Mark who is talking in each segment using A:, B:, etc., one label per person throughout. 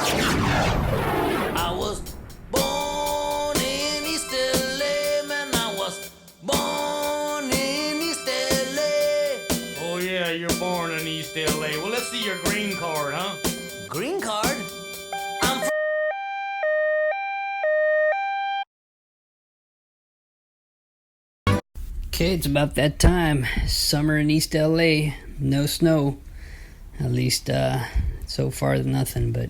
A: I was born in East LA, man. I was born in East LA.
B: Oh yeah, you're born in East LA. Well, let's see your green card, huh?
A: Green card?
C: Okay, it's about that time. Summer in East LA. No snow. At least so far nothing, but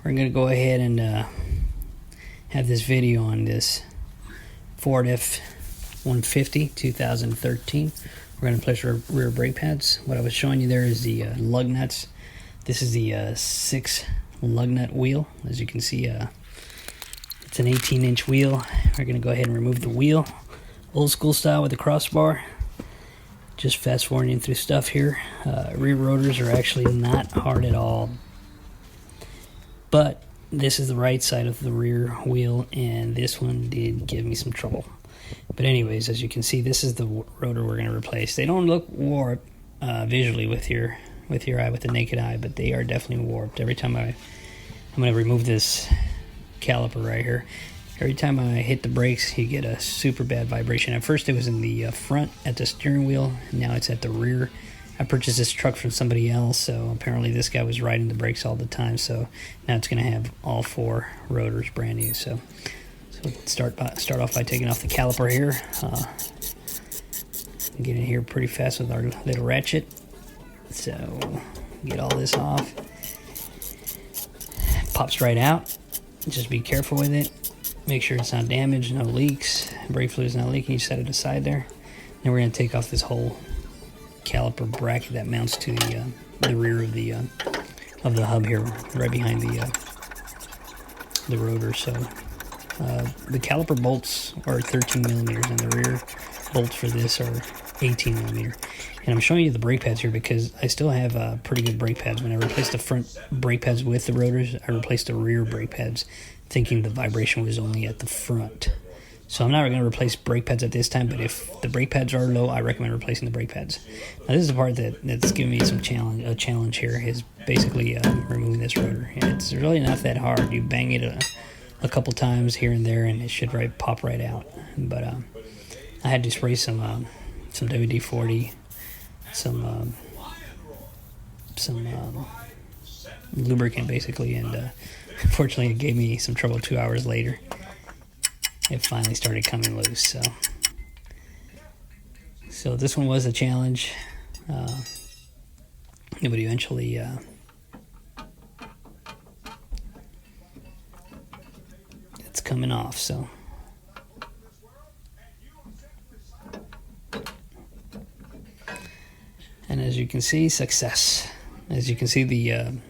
C: we're going to go ahead and have this video on this Ford F150 2013. We're going to place our rear brake pads. What I was showing you there is the lug nuts. This is the 6 lug nut wheel. As you can see, it's an 18-inch wheel. We're going to go ahead and remove the wheel. Old school style with the crossbar. Just fast forwarding through stuff here. Rear rotors are actually not hard at all, but this is the right side of the rear wheel, and this one did give me some trouble. But anyways, as you can see, this is the rotor we're going to replace. They don't look warped visually with your eye, with the naked eye, but they are definitely warped. Every time I'm going to remove this caliper right here. Every time I hit the brakes, you get a super bad vibration. At first it was in the front at the steering wheel, now it's at the rear. I purchased this truck from somebody else, so apparently this guy was riding the brakes all the time, so now it's going to have all 4 rotors brand new. So start off by taking off the caliper here. Get in here pretty fast with our little ratchet. So get all this off. Pops right out. Just be careful with it. Make sure it's not damaged, no leaks, brake fluid's not leaking. You set it aside there. Then we're going to take off this whole caliper bracket that mounts to the rear of the hub here, right behind the rotor. So the caliper bolts are 13 millimeters, and the rear bolts for this are 18 millimeter. And I'm showing you the brake pads here because I still have pretty good brake pads. When I replaced the front brake pads with the rotors, I replaced the rear brake pads, thinking the vibration was only at the front. So I'm not going to replace brake pads at this time, but if the brake pads are low, I recommend replacing the brake pads. Now this is the part that's giving me some challenge here, is basically removing this rotor. And it's really not that hard. You bang it a couple times here and there, and it should pop right out. But I had to spray some WD-40, some lubricant basically, and unfortunately it gave me some trouble 2 hours later. It finally started coming loose. So this one was a challenge, but eventually it's coming off. So and as you can see, success. As you can see, the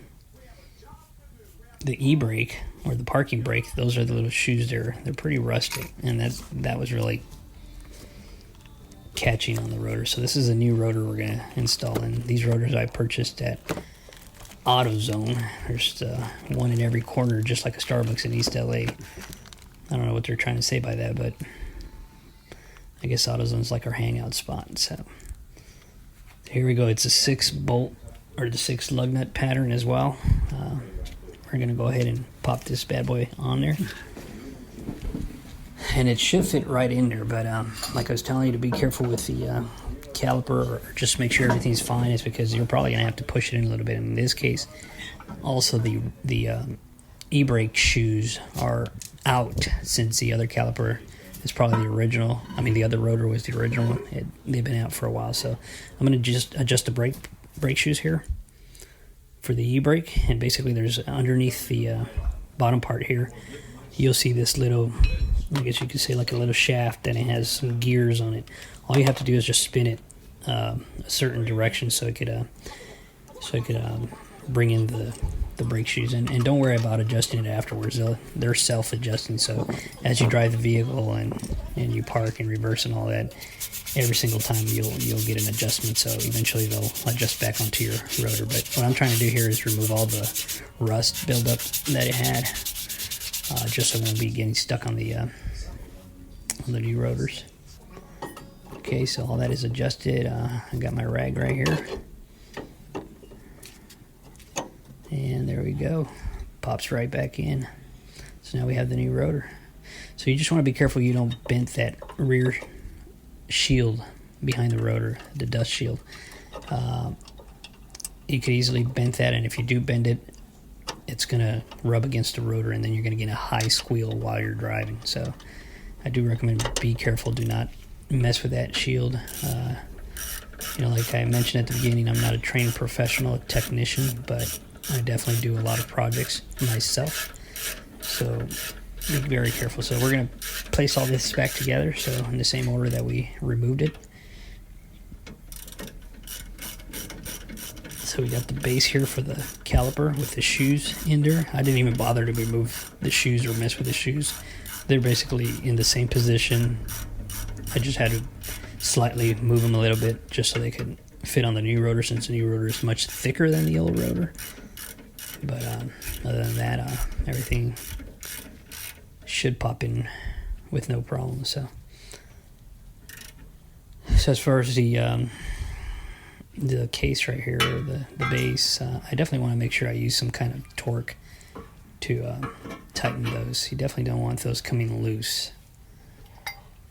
C: e-brake or the parking brake, those are the little shoes there. They're pretty rusty, and that was really catching on the rotor. So this is a new rotor we're going to install, and these rotors I purchased at AutoZone. There's one in every corner, just like a Starbucks in East LA. I don't know what they're trying to say by that, but I guess AutoZone's like our hangout spot. So here we go. It's a 6-bolt or the 6 lug nut pattern as well. We're going to go ahead and pop this bad boy on there. And it should fit right in there, but like I was telling you, to be careful with the caliper, or just make sure everything's fine, is because you're probably going to have to push it in a little bit. In this case, also the e-brake shoes are out, since the other caliper is probably the original. I mean, the other rotor was the original one. They've been out for a while, so I'm going to just adjust the brake shoes here for the e-brake. And basically there's underneath the bottom part here, you'll see this little, I guess you could say like a little shaft, and it has some gears on it. All you have to do is just spin it a certain direction so it could bring in the brake shoes, and don't worry about adjusting it afterwards. They're self-adjusting, so as you drive the vehicle and you park and reverse and all that, every single time you'll get an adjustment, so eventually they'll adjust back onto your rotor. But what I'm trying to do here is remove all the rust buildup that it had, just so it won't be getting stuck on the new rotors. Okay, so all that is adjusted. I got my rag right here, and there we go. pops right back in. So now we have the new rotor. So you just want to be careful you don't bend that rear shield behind the rotor, the dust shield. You could easily bend that, and if you do bend it, it's going to rub against the rotor, and then you're going to get a high squeal while you're driving. So I do recommend be careful. Do not mess with that shield. Like I mentioned at the beginning, I'm not a trained professional technician, but I definitely do a lot of projects myself. So be very careful. So we're going to place all this back together, so in the same order that we removed it. So we got the base here for the caliper with the shoes in there. I didn't even bother to remove the shoes or mess with the shoes. They're basically in the same position. I just had to slightly move them a little bit just so they could fit on the new rotor, since the new rotor is much thicker than the old rotor. But other than that, everything should pop in with no problem. So as far as the case right here, or the base, I definitely want to make sure I use some kind of torque to tighten those. You definitely don't want those coming loose.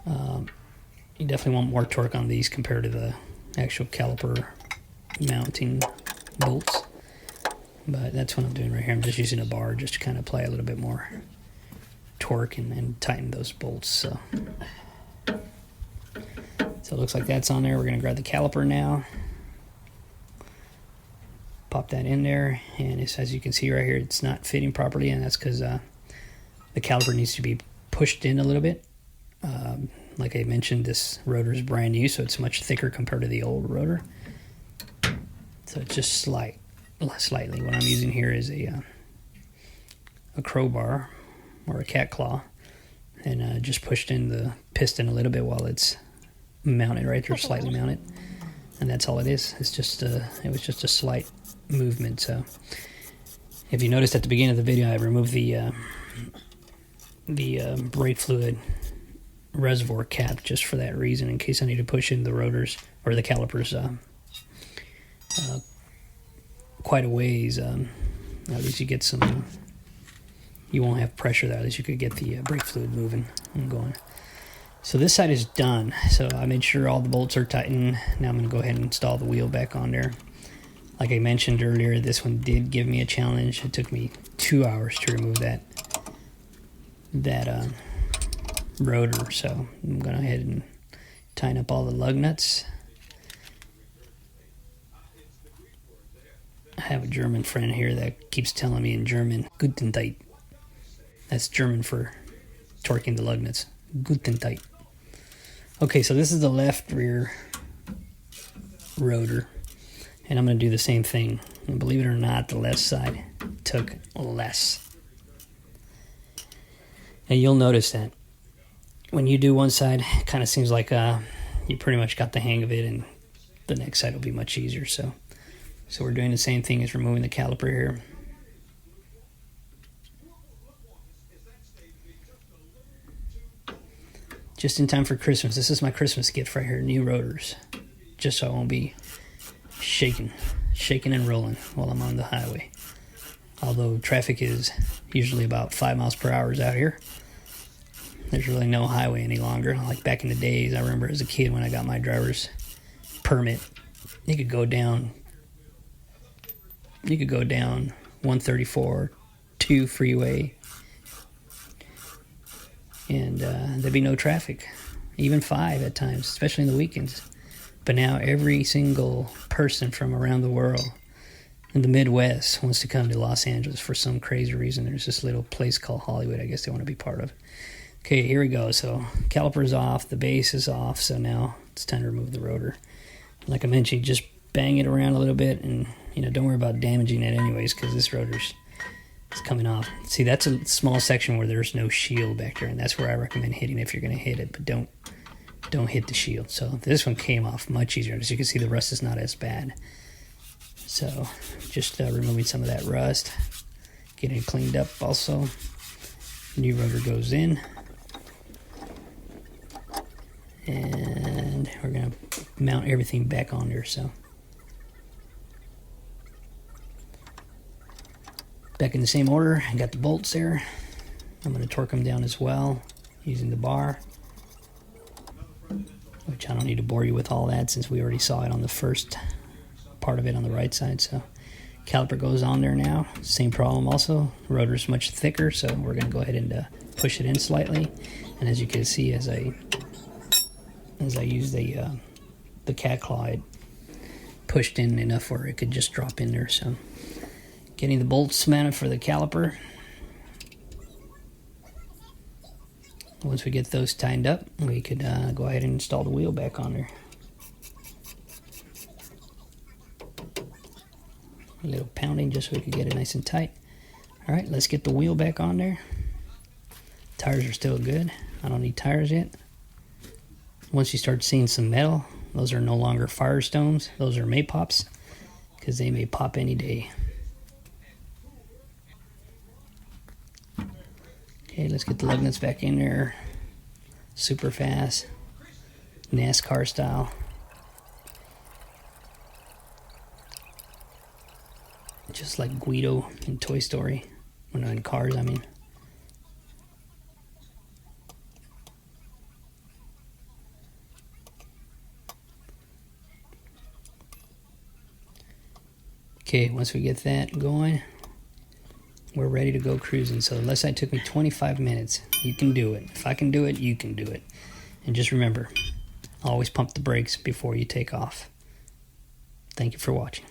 C: You definitely want more torque on these compared to the actual caliper mounting bolts. But that's what I'm doing right here. I'm just using a bar just to kind of apply a little bit more torque and tighten those bolts. So it looks like that's on there. We're going to grab the caliper now. Pop that in there, and as you can see right here, it's not fitting properly, and that's because the caliper needs to be pushed in a little bit. Like I mentioned, this rotor is brand new, so it's much thicker compared to the old rotor. So it's just slightly. What I'm using here is a crowbar or a cat claw, and just pushed in the piston a little bit while it's mounted right there, slightly mounted, and that's all it is. It's just it was just a slight movement. So if you noticed at the beginning of the video, I removed the brake fluid reservoir cap just for that reason, in case I need to push in the rotors or the calipers quite a ways. At least you get some, you won't have pressure there. At least you could get the brake fluid moving and going. So this side is done. So I made sure all the bolts are tightened. Now I'm going to go ahead and install the wheel back on there. Like I mentioned earlier, this one did give me a challenge. It took me 2 hours to remove that rotor. So I'm going to go ahead and tighten up all the lug nuts. I have a German friend here that keeps telling me in German, "Guten tight." That's German for torquing the lug nuts. Guten tight. Okay, so this is the left rear rotor, and I'm going to do the same thing. And believe it or not, the left side took less. And you'll notice that when you do one side, it kind of seems like you pretty much got the hang of it, and the next side will be much easier. So we're doing the same thing as removing the caliper here. Just in time for Christmas. This is my Christmas gift right here, new rotors. Just so I won't be shaking and rolling while I'm on the highway. Although traffic is usually about 5 miles per hour out here. There's really no highway any longer. Like back in the days, I remember as a kid when I got my driver's permit, you could go down 134 2 freeway, and there'd be no traffic, even 5 at times, especially in the weekends. But now every single person from around the world in the Midwest wants to come to Los Angeles for some crazy reason. There's this little place called Hollywood I guess they want to be part of. Okay, here we go. So caliper's off, the base is off, so now it's time to remove the rotor. Like I mentioned, just bang it around a little bit, and don't worry about damaging it anyways, because this rotor's coming off. See, that's a small section where there's no shield back there, and that's where I recommend hitting if you're going to hit it, but don't hit the shield. So this one came off much easier. As you can see, the rust is not as bad. So just removing some of that rust, getting it cleaned up also. New rotor goes in, and we're going to mount everything back on there. So Back in the same order, I got the bolts there. I'm going to torque them down as well using the bar, which I don't need to bore you with all that since we already saw it on the first part of it on the right side. So caliper goes on there now. Same problem also. Rotor's much thicker, so we're going to go ahead and push it in slightly. And as you can see, as I use the cat claw, it pushed in enough where it could just drop in there. So getting the bolts mounted for the caliper. Once we get those tightened up, we could go ahead and install the wheel back on there. A little pounding just so we could get it nice and tight. Alright, let's get the wheel back on there. Tires are still good. I don't need tires yet. Once you start seeing some metal, those are no longer Firestones. Those are Maypops, because they may pop any day. Okay, let's get the lug nuts back in there. Super fast. NASCAR style. Just like Guido in Toy Story. When in Cars, I mean. Okay, once we get that going, we're ready to go cruising. So the left side took me 25 minutes. You can do it. If I can do it, you can do it. And just remember, always pump the brakes before you take off. Thank you for watching.